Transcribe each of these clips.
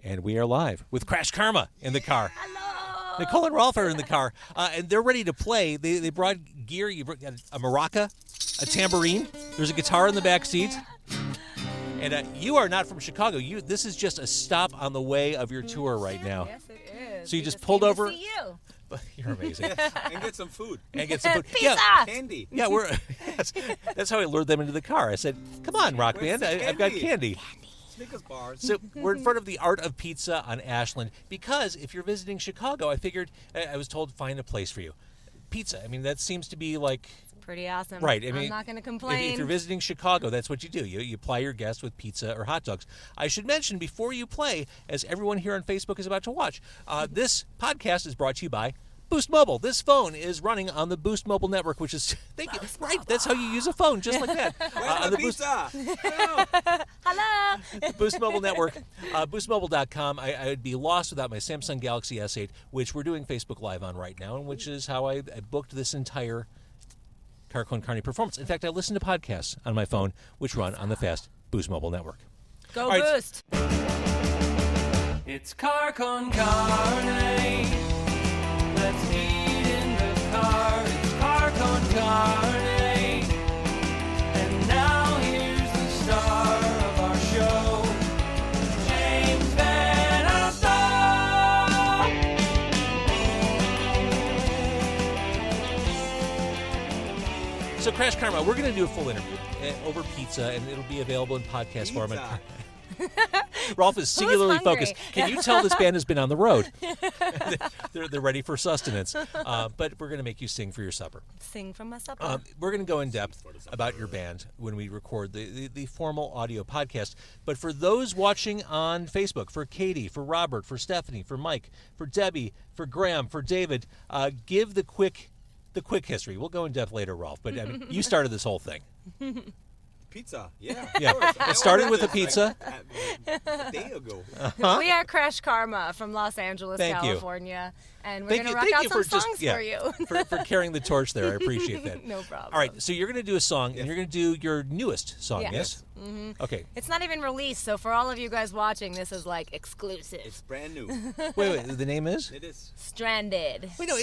And we are live with Krash Karma in the car. Hello. Nicole and Ralf are in the car, and they're ready to play. They brought gear. You brought a maraca, a tambourine. There's a guitar in the back seat. And you are not from Chicago. This is just a stop on the way of your tour right now. Yes, it is. So you just pulled over. To see you. You're amazing. And get some food. Pizza. Yeah, Candy. yeah. That's how I lured them into the car. I said, "Come on, rock band. I've got candy." Snickers bars. So we're in front of the Art of Pizza on Ashland because if you're visiting Chicago, I figured I was told find a place for you. Pizza. I mean, that seems to be like pretty awesome. right. I mean, I'm not going to complain. If you're visiting Chicago, that's what you do. You ply your guests with pizza or hot dogs. I should mention before you play, as everyone here on Facebook is about to watch, this podcast is brought to you by Boost Mobile. This phone is running on the Boost Mobile network, which is right. That's how you use a phone, just like that. On the pizza. Hello. Boost Mobile network, boostmobile.com. I would be lost without my Samsung Galaxy S8, which we're doing Facebook Live on right now, and which is how I booked this entire Car Carney performance. In fact, I listen to podcasts on my phone, which run on the fast Boost Mobile network. Go right. Boost. It's Car Con Carne. Let's eat in the car. It's Car Con Carne. And now here's the star of our show, James Van Alstyne. So, Krash Karma, we're going to do a full interview over pizza, and it'll be available in podcast format. Ralf is singularly hungry? focused. Can you tell this band has been on the road? They're ready for sustenance. But we're going to make you sing for your supper. Sing from my supper. We're going to go in depth about your band when we record the formal audio podcast. But for those watching on Facebook, for Katie, for Robert, for Stephanie, for Mike, for Debbie, for Graham, for David, give the quick history. We'll go in depth later, Ralf. But I mean, you started this whole thing. Pizza. Yeah. Yeah. It started with a pizza. A day ago. We are Krash Karma from Los Angeles, Thank you. California. And we're Thank going to you- rock thank out you some for just- songs yeah. for you. for carrying the torch there. I appreciate that. No problem. All right, so you're going to do a song, and Yes. you're going to do your newest song, Yes. yes? Mm-hmm. Okay. It's not even released, so for all of you guys watching, this is like exclusive. It's brand new. Wait, the name is? It is. Stranded. Wait, no,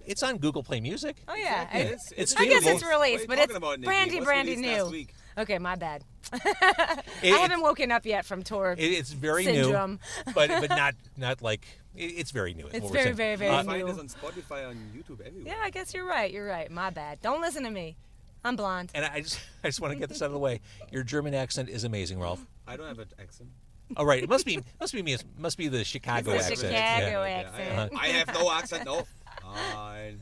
it's on Google Play Music. Oh, yeah. Exactly. I- It's I guess streamable. it's released, What but are you it's talking about, Nikki? brandy, What's brandy released new. last week? Okay, my bad. It- I haven't woken up yet from tour It's very syndrome. new, but not like it's very new. is It's what we're very, saying. very, very You new. find us on Spotify, on YouTube, everywhere. Yeah, I guess you're right. You're right. My bad. Don't listen to me. I'm blonde. And I just want to get this out of the way. Your German accent is amazing, Ralph. I don't have an accent. Oh, right. It must be me. It must be the Chicago It's the accent. Chicago Yeah. accent. I have no accent. No. Fine.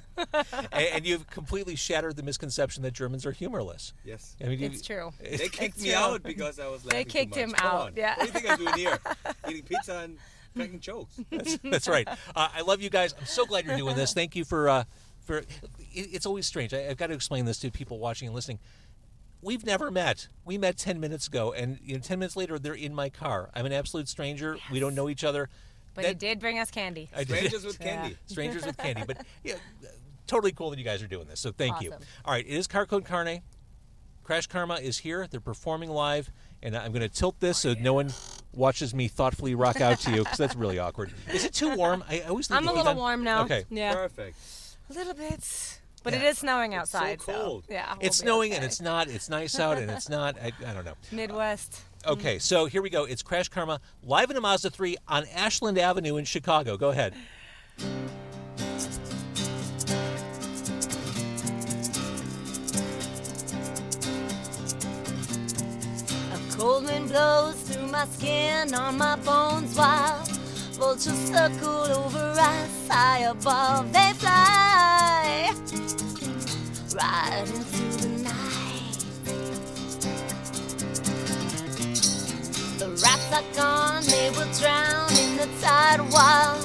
And you've completely shattered the misconception that Germans are humorless. Yes. I mean, It's true. They kicked It's me true. out because I was laughing too kicked much. him Come out, on. yeah. What do you think I'm doing here? Eating pizza and cracking jokes. That's right. I love you guys. I'm so glad you're doing this. Thank you for. It's always strange. I've got to explain this to people watching and listening. We've never met. We met 10 minutes ago, and 10 minutes later, they're in my car. I'm an absolute stranger. Yes. We don't know each other. But he did bring us candy. I did. Strangers with candy. Strangers with candy. But yeah, totally cool that you guys are doing this. So thank you. Awesome. All right, it is Car Code Carne. Krash Karma is here. They're performing live, and I'm going to tilt this so no one watches me thoughtfully rock out to you because that's really awkward. Is it too warm? I always think I'm a little warm now. Okay. Yeah. Perfect. A little bit. But Yeah. it is snowing It's so outside. cold. Yeah. we'll It's be snowing okay. and it's not. It's nice out and it's not. I don't know. Midwest. Okay, so here we go. It's Krash Karma live in a Mazda 3 on Ashland Avenue in Chicago. Go ahead. A cold wind blows through my skin on my bones while vultures circle over us high above. They fly right into the night. The rats are gone, they will drown in the tide while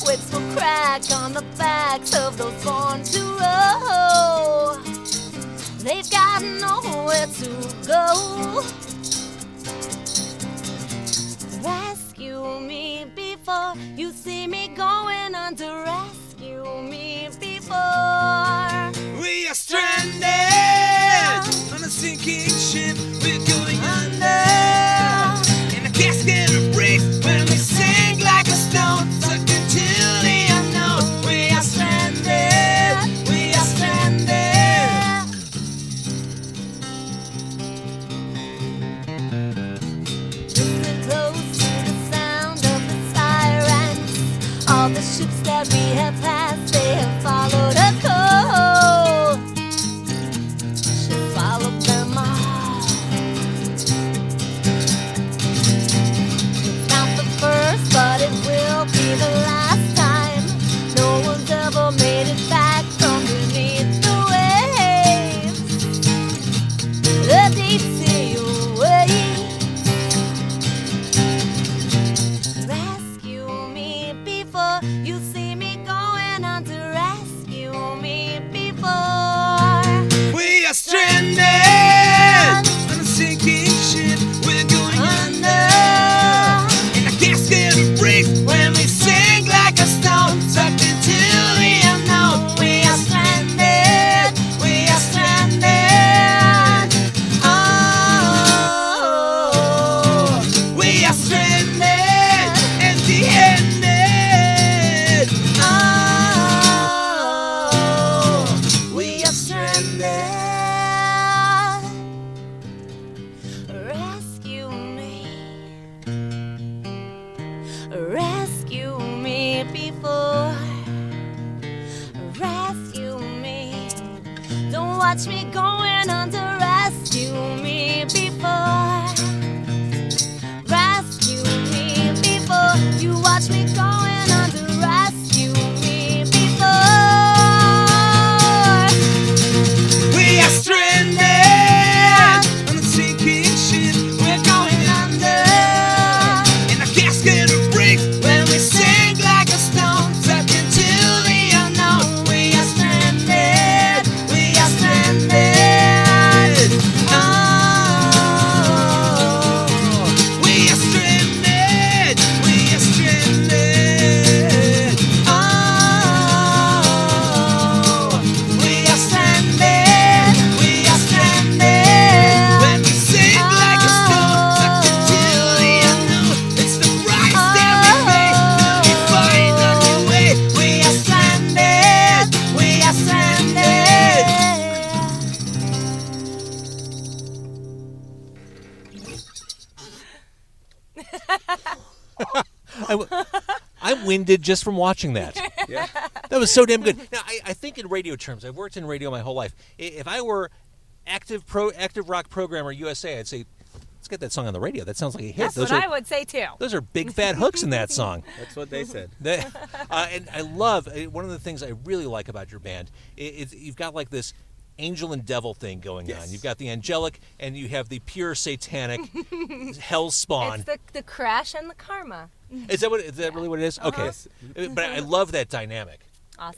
whips will crack on the backs of those born to row. They've got nowhere to go. Rescue me before you see me going under. Rescue me before. We are stranded on a sinking ship. We're going under. And I can't stand a break when we say watch me going under. Rescue me before. Rescue me before. You watch me going under. Rescue me before. We are stranded on a sinking ship. We're going under, and our gasket will break when we sink like a stone, sucked into the unknown. We are stranded. We are stranded. Oh, we are stranded. We are stranded. Oh, we are stranded. We are stranded. When we sink like a stone, sucked into the unknown. It's the price that we pay when we find a new way. We are stranded. We are stranded. I'm winded just from watching that. Yeah. That was so damn good. Now, I think in radio terms. I've worked in radio my whole life. If I were active rock programmer USA, I'd say, let's get that song on the radio. That sounds like a hit. That's what I would say too. Those are big fat hooks in that song. That's what they said. And I love one of the things I really like about your band. You've got like this angel and devil thing going on. You've got the angelic and you have the pure satanic hell spawn. It's the Krash and the Karma. Is that really what it is? Okay, but I love that dynamic. Awesome.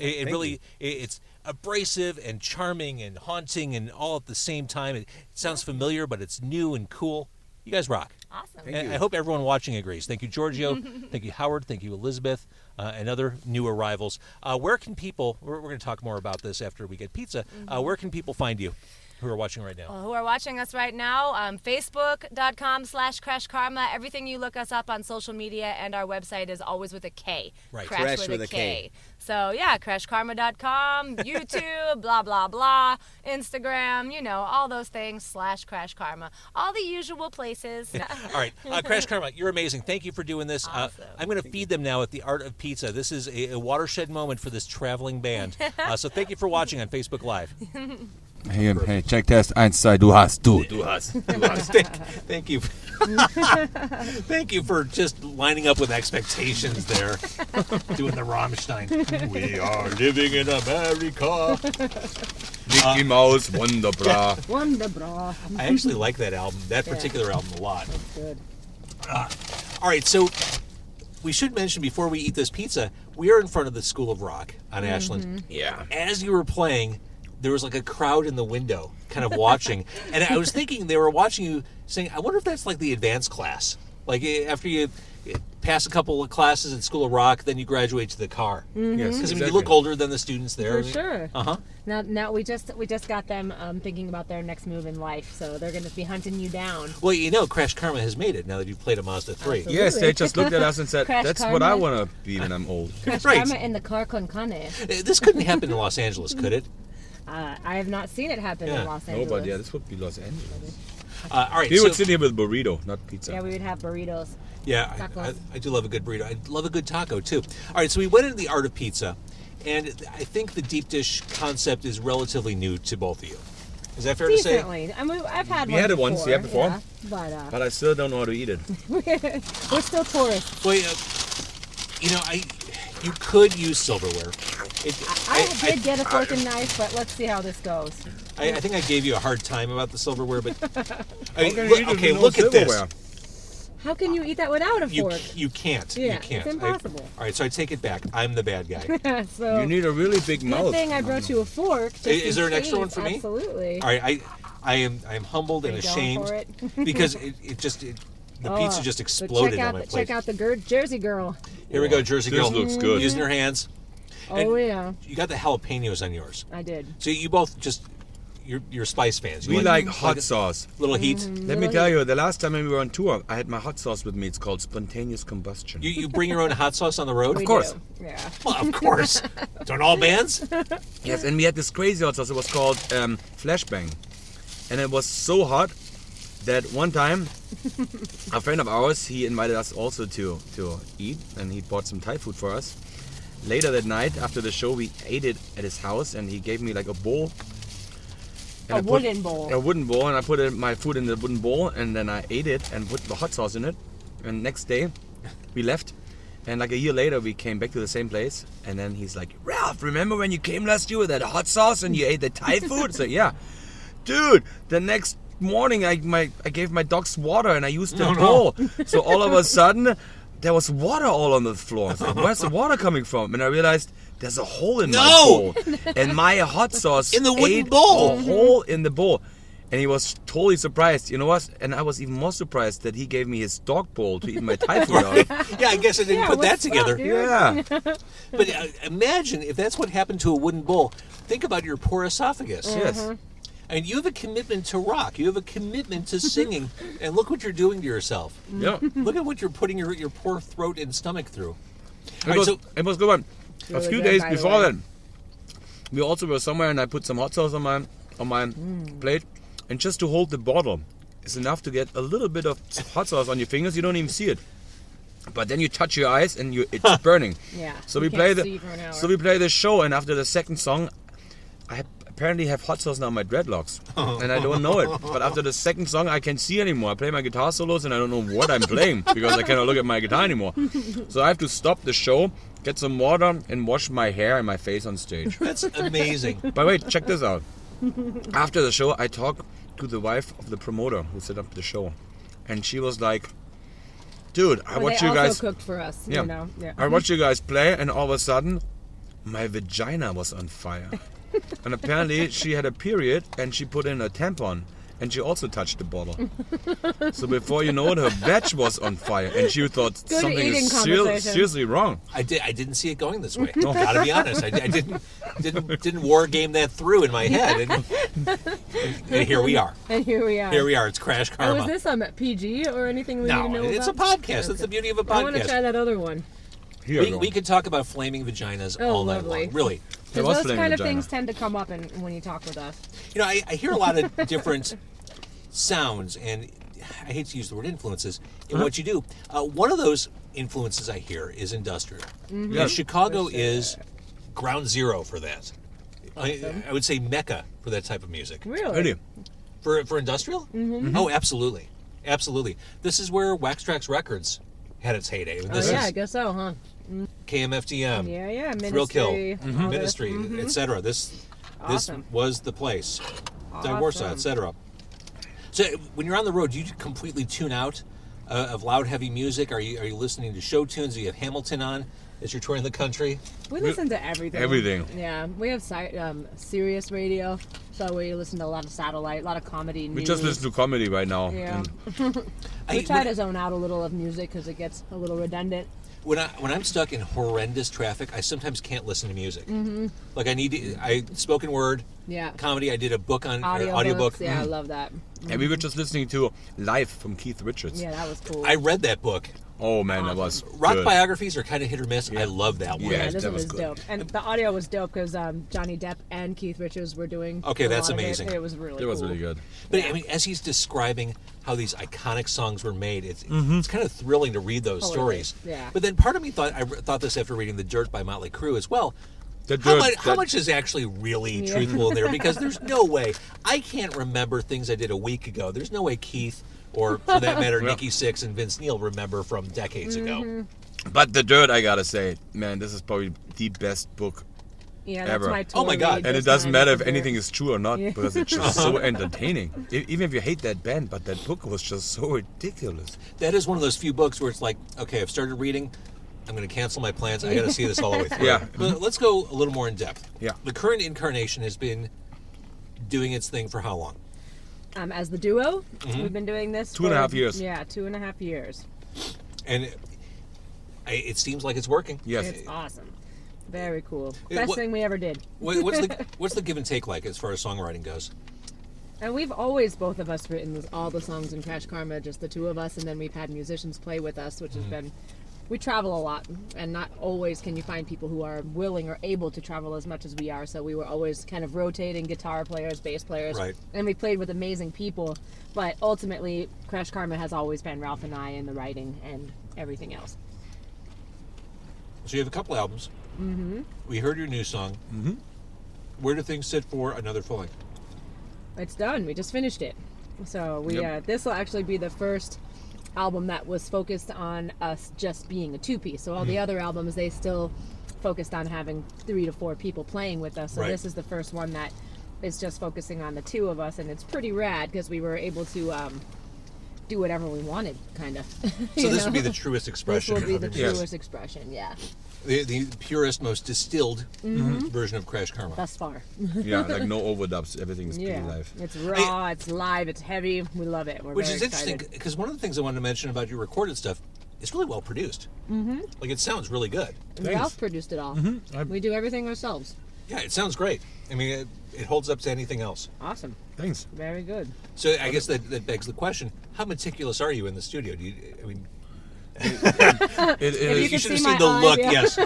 It's abrasive and charming and haunting and all at the same time. It sounds familiar, but it's new and cool. You guys rock. Awesome. And I hope everyone watching agrees. Thank you, Giorgio. Thank you, Howard. Thank you, Elizabeth, and other new arrivals. Where can people? We're going to talk more about this after we get pizza. Where can people find you? Who are watching right now? Who are watching us right now? Facebook.com/Krash Karma. Everything you look us up on social media, and our website is always with a K. Right. Krash with a K. So yeah, crashkarma.com, YouTube, blah blah blah, Instagram, all those things /Krash Karma, all the usual places. All right, Krash Karma, you're amazing. Thank you for doing this. Awesome. I'm going to feed them now at the Art of Pizza. This is a watershed moment for this traveling band. So thank you for watching on Facebook Live. Hey, check test 1, 2, du hast. Thank you. Thank you for just lining up with expectations there. Doing the Rammstein. We are living in America. Mickey Mouse, wunderbar. Wunderbar. I actually like that album, that particular album a lot. That's good. All right, so we should mention before we eat this pizza, we are in front of the School of Rock on Ashland. Yeah. As you were playing, there was like a crowd in the window kind of watching. And I was thinking they were watching you saying, I wonder if that's like the advanced class. Like after you pass a couple of classes at School of Rock, then you graduate to the car. Yes, Because you look older than the students there. For sure. Uh-huh. Now we just got them thinking about their next move in life, so they're going to be hunting you down. Well, Krash Karma has made it now that you've played a Mazda 3. Absolutely. Yes, they just looked at us and said, Crash that's Karma. what I want to be when I'm old. Krash Right. Karma in the car con cane. This couldn't happen in Los Angeles, could it? I have not seen it happen Yeah. in Los No, Angeles. but yeah, this would be Los Angeles. All right. We so, would sit here with burrito, not pizza. Yeah, we would have burritos. Yeah, Tacos. I do love a good burrito. I love a good taco, too. All right, so we went into the Art of Pizza, and I think the deep dish concept is relatively new to both of you. Is that fair to say? Decently. I mean, I've had We one had it before. once, yeah, before. Yeah, but But I still don't know how to eat it. we're still tourists. Well, you could use silverware. I did get a fork and knife, but let's see how this goes. I think I gave you a hard time about the silverware, but How can you eat it with no look at this. silverware? How can you eat that without a fork? You can't. Yeah, you can't. it's impossible. All right, so I take it back. I'm the bad guy. So You need a really big good mouth. thing I brought you a fork. just Is there an in extra one case. for me? Absolutely. All right, I am humbled and Are you going ashamed for it? because the pizza just exploded on my plate. Check out the Jersey girl. Here we go, Jersey This girl. looks good. Using her hands. Oh yeah, You got the jalapenos on yours. I did. So you both you're spice fans. You We like hot sauce. little heat. Let me tell you, the last time we were on tour, I had my hot sauce with me. It's called spontaneous combustion. You bring your own hot sauce on the road? We course. do. Yeah. Well, of course. Don't all bands? Yes, and we had this crazy hot sauce. It was called Flashbang. And it was so hot that one time, a friend of ours, he invited us also to eat, and he bought some Thai food for us. Later that night, after the show, we ate it at his house, and he gave me like a bowl And A wooden bowl. A wooden bowl, and I put my food in the wooden bowl, and then I ate it and put the hot sauce in it. And next day, we left. And like a year later, we came back to the same place. And then he's like, Ralph, remember when you came last year with that hot sauce and you ate the Thai food? So yeah. Dude, the next morning I gave my dogs water and I used the bowl. So all of a sudden, there was water all on the floor. I was like, where's the water coming from? And I realized there's a hole in my bowl. And my hot sauce In the wooden ate bowl. a hole in the bowl. And he was totally surprised. You know what? And I was even more surprised that he gave me his dog bowl to eat my Thai food out of. Yeah, I guess I didn't put that what's up, together. dude? Yeah. But imagine if that's what happened to a wooden bowl. Think about your poor esophagus. Yes. And you have a commitment to rock. You have a commitment to singing. And look what you're doing to yourself. Yeah. Look at what you're putting your poor throat and stomach through. All right, It was, so it was good one. A Really few good, days by the before way. that, we also were somewhere and I put some hot sauce on my plate. And just to hold the bottle is enough to get a little bit of hot sauce on your fingers. You don't even see it. But then you touch your eyes and it's burning. Yeah. So you we can't play see for an hour. So we play the show, and after the second song, I apparently have hot sauce now on my dreadlocks, and I don't know it. But after the second song, I can't see anymore. I play my guitar solos, and I don't know what I'm playing because I cannot look at my guitar anymore. So I have to stop the show, get some water, and wash my hair and my face on stage. that's amazing. By the way, check this out. After the show, I talked to the wife of the promoter who set up the show, and she was like, "Dude, I But watch they you also guys. cooked for us. Yeah. You know? Yeah. I watched you guys play, and all of a sudden, my vagina was on fire. And apparently, she had a period, and she put in a tampon, and she also touched the bottle. So before you know it, her vag was on fire, and she thought something eating is conversation. seriously wrong. I didn't see it going this way. Gotta be honest. I didn't war game that through in my head. And here we are. And here we are. Here we are. It's Krash Oh, Karma. is this PG or anything we No, need to know it's a about? podcast. That's the beauty of a I want to try podcast. that other one. Here we go. We could talk about flaming vaginas Oh, all night lovely. long. Really. There Because was those flaming kind of vagina. things tend to come up when you talk with us. You know, I hear a lot of different sounds, and I hate to use the word influences in what you do. One of those influences I hear is industrial. And Yes. Chicago is ground zero for that. I would say Mecca for that type of music. Really? Really? For industrial? Oh, absolutely. Absolutely. This is where Wax Trax Records had its heyday. Oh, This yeah, I is guess so, huh? KMFDM, Yeah, Ministry. Thrill Kill, all this. Ministry, etc. This Awesome. was the place. Warsaw, Awesome. etc. So when you're on the road, do you completely tune out of loud, heavy music? Are you listening to show tunes? Do you have Hamilton on as you're touring the country? We listen to everything. Everything. Yeah, we have Sirius radio, so we listen to a lot of satellite, a lot of comedy. We news. just listen to comedy right now. Yeah. And We try to zone out a little of music because it gets a little redundant. When I'm stuck in horrendous traffic, I sometimes can't listen to music. Like I spoken word, Yeah. comedy. I did a book on Audiobooks. audiobook. Yeah, I love that. And we were just listening to Life from Keith Richards. Yeah, that was cool. I read that book. Oh man, that was Rock good. biographies are kind of hit or miss. I love that one. Yeah, Yeah, this that one was was good. dope. And the audio was dope because Johnny Depp and Keith Richards were doing. Okay, a that's lot of amazing. It was really It was cool. really good. But I mean, as he's describing how these iconic songs were made, it's kind of thrilling to read those Totally, stories. yeah. But then part of me thought this after reading The Dirt by Motley Crue as well. The How Dirt, how much is actually really truthful in there? Because there's no way. I can't remember things I did a week ago. There's no way Keith, or for that matter, Nikki Sixx and Vince Neil remember from decades ago. But The Dirt, I gotta say, man, this is probably the best book. Yeah, that's Ever. my Oh my tour God. read And this it doesn't time, matter is if The anything Dirt. is true or not, because it's just so entertaining. Even if you hate that band, but that book was just so ridiculous. That is one of those few books where it's like, okay, I've started reading. I'm going to cancel my plans. I got to see this all the way through. Yeah. But let's go a little more in depth. Yeah. The current incarnation has been doing its thing for how long? As the duo, we've been doing this 2.5 years. Yeah, 2.5 years. And it seems like it's working. Yes. It's awesome. Very cool. Yeah, Best what- thing we ever did. What's the give and take like as far as songwriting goes? And we've always, both of us, written all the songs in Krash Karma, just the two of us, and then we've had musicians play with us, which has been... We travel a lot, and not always can you find people who are willing or able to travel as much as we are, so we were always kind of rotating guitar players, bass players, Right. and we played with amazing people, but ultimately, Krash Karma has always been Ralph and I in the writing and everything else. So you have a couple albums. Mm-hmm. We heard your new song. Mm-hmm. Where do things sit for another full length? It's done. We just finished it. So this will actually be the first album that was focused on us just being a two-piece. So all the other albums, they still focused on having 3 to 4 people playing with us. So this is the first one that is just focusing on the 2 of us, and it's pretty rad because we were able to do whatever we wanted, kind of. So this would be the truest expression. This will be the of it. truest expression, yeah. The purest, most distilled version of Krash Karma. Thus far. Yeah, like no overdubs. Everything's pretty live. It's raw, it's live, it's heavy. We love it. We're Which very is interesting, excited. because one of the things I wanted to mention about your recorded stuff, it's really well produced. Mm-hmm. Like, it sounds really good. Ralph produced it all. We do everything ourselves. Yeah, it sounds great. I mean, it holds up to anything else. Awesome. Thanks. Very good. So I guess that begs the question, how meticulous are you in the studio? It You see should have my seen the eyes, look, yeah. yes.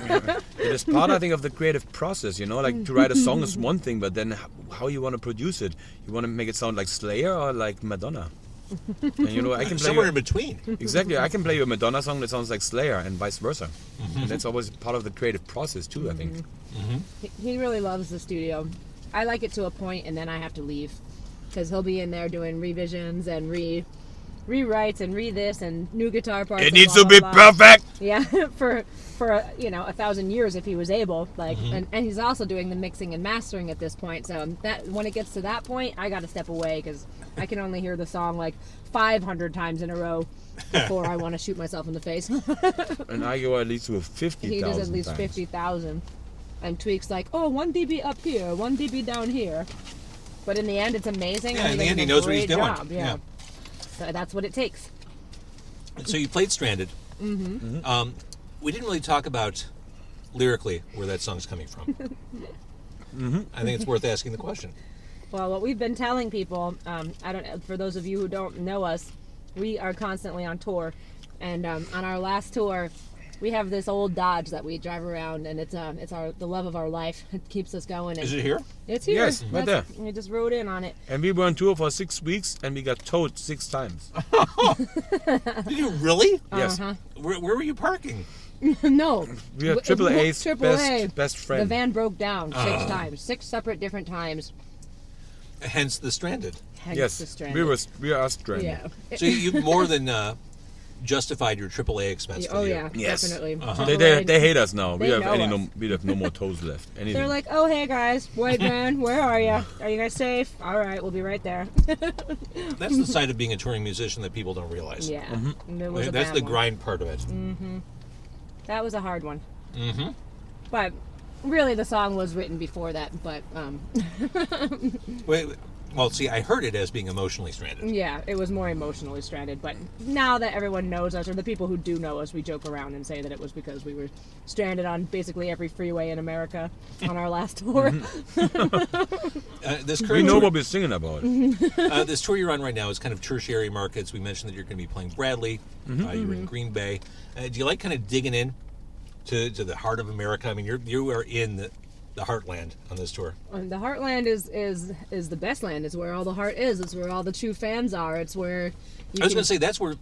is part, I think, of the creative process. Like to write a song is one thing, but then how you want to produce it? You want to make it sound like Slayer or like Madonna? And I can play Somewhere in between. Exactly. I can play you a Madonna song that sounds like Slayer, and vice versa. And that's always part of the creative process too, I think. He really loves the studio. I like it to a point, and then I have to leave because he'll be in there doing revisions and rewrites and this and new guitar parts. It and needs blah, to be blah, blah. perfect. Yeah, for 1,000 years if he was able. And he's also doing the mixing and mastering at this point. So that when it gets to that point, I got to step away because I can only hear the song like 500 times in a row before I want to shoot myself in the face. And I go at least with 50,000. He does at least times. 50,000 and tweaks like, 1 dB up here, 1 dB down here. But in the end, it's amazing. Yeah, and in the does end, a he knows what he's great doing. job, yeah. So that's what it takes. So you played Stranded. We didn't really talk about lyrically where that song's coming from. I think it's worth asking the question. Well, what we've been telling people, for those of you who don't know us, we are constantly on tour, and on our last tour, we have this old Dodge that we drive around, and it's the love of our life. It keeps us going. And Is it here? it's here. Yes, right there. We just rode in on it. And we were on tour for 6 weeks, and we got towed 6 times. Did you really? Yes. Where were you parking? No. We are Triple A's Triple-A. best friend. The van broke down 6 times, 6 separate different times. Hence the Stranded. Hence Yes, the Stranded. we are stranded. Yeah. So you've more than justified your AAA expense for Oh the yeah, year. Yes. definitely. They hate us now. They know us. We have no more toes left. Anything. They're like, "Oh hey guys, white man, where are you? Are you guys safe? All right, we'll be right there." That's the side of being a touring musician that people don't realize. Yeah, it was a That's bad the one. grind part of it. That was a hard one. But really, the song was written before that. But Well, see, I heard it as being emotionally stranded. yeah, it was more emotionally stranded. But now that everyone knows us, or the people who do know us, we joke around and say that it was because we were stranded on basically every freeway in America on our last tour. This we current know tour, what we're singing about. this tour you're on right now is kind of tertiary markets. We mentioned that you're going to be playing Bradley. You're in Green Bay. Do you like kind of digging in to the heart of America? I mean, you are in the heartland on this tour. And the heartland is the best land. It's where all the heart is. It's where all the true fans are. It's where I was going to say that's where it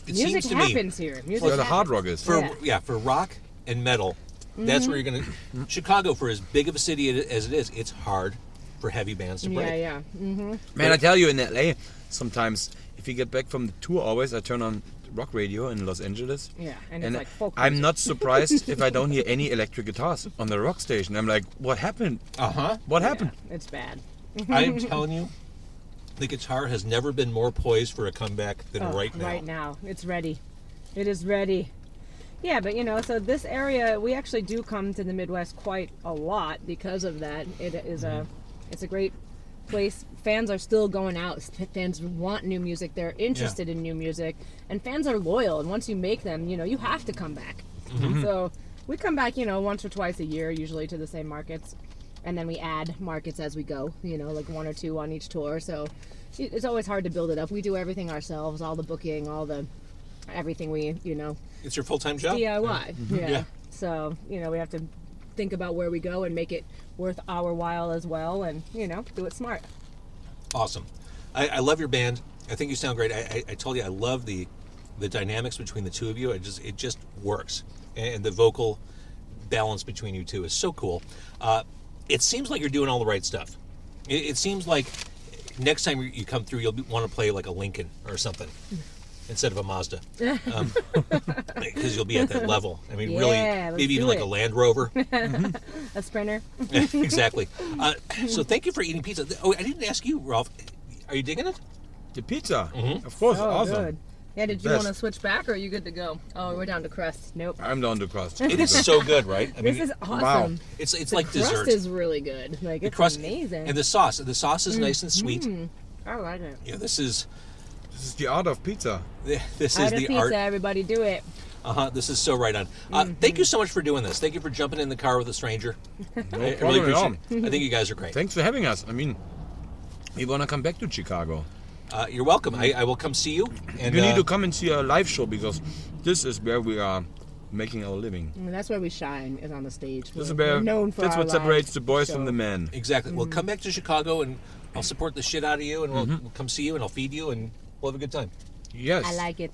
music seems to me happens here. Music Where the hard happens. rock is. for rock and metal. That's where you're going to. Chicago, for as big of a city as it is, it's hard for heavy bands to break. Yeah. Man, I tell you, in LA, sometimes if you get back from the tour, always I turn on rock radio in Los Angeles. Yeah, and it's like folk I'm music. not surprised if I don't hear any electric guitars on the rock station. I'm like, what happened? What happened? Yeah, it's bad. I'm telling you, the guitar has never been more poised for a comeback than right now. Right now, it's ready. It is ready. Yeah, but so this area, we actually do come to the Midwest quite a lot because of that. It is it's a great place. Fans are still going out. Fans want new music. They're interested in new music, and fans are loyal. And once you make them, you have to come back. So we come back, once or twice a year, usually to the same markets, and then we add markets as we go. Like 1 or 2 on each tour. So it's always hard to build it up. We do everything ourselves, all the booking, everything we, It's your full-time job? DIY. Yeah. So, we have to think about where we go and make it worth our while as well, and, do it smart. Awesome. I love your band. I think you sound great. I told you I love the dynamics between the two of you. It just works. And the vocal balance between you two is so cool. It seems like you're doing all the right stuff. It seems like next time you come through, you'll want to play like a Lincoln or something instead of a Mazda, because you'll be at that level. I mean, Yeah, really, let's maybe even do like it. a Land Rover. A Sprinter. Exactly. So thank you for eating pizza. Oh, I didn't ask you, Ralph. Are you digging it? The pizza, Mm-hmm. of course, Oh, awesome. good. Yeah, did you Best. want to switch back or are you good to go? Oh, we're down to crust. Nope. I'm down to crust. It is so good, right? I This mean, is awesome. Wow. it's The like crust dessert. is really good. Like, The it's crust amazing. and the sauce. The sauce is nice and sweet. I like it. Yeah, this is This is the art of pizza. this Out is of the pizza, art. everybody do it. This is so right on. Thank you so much for doing this. Thank you for jumping in the car with a stranger. No I really problem at all. appreciate it. I think you guys are great. Thanks for having us. I mean, we want to come back to Chicago. You're welcome. I will come see you. And You need to come and see our live show because this is where we are making our living. I mean, that's where we shine, is on the stage. This is We're where known for that's our what separates live the boys show. from the men. Exactly. Well, come back to Chicago, and I'll support the shit out of you, and we'll come see you, and I'll feed you, and we'll have a good time. Yes. I like it.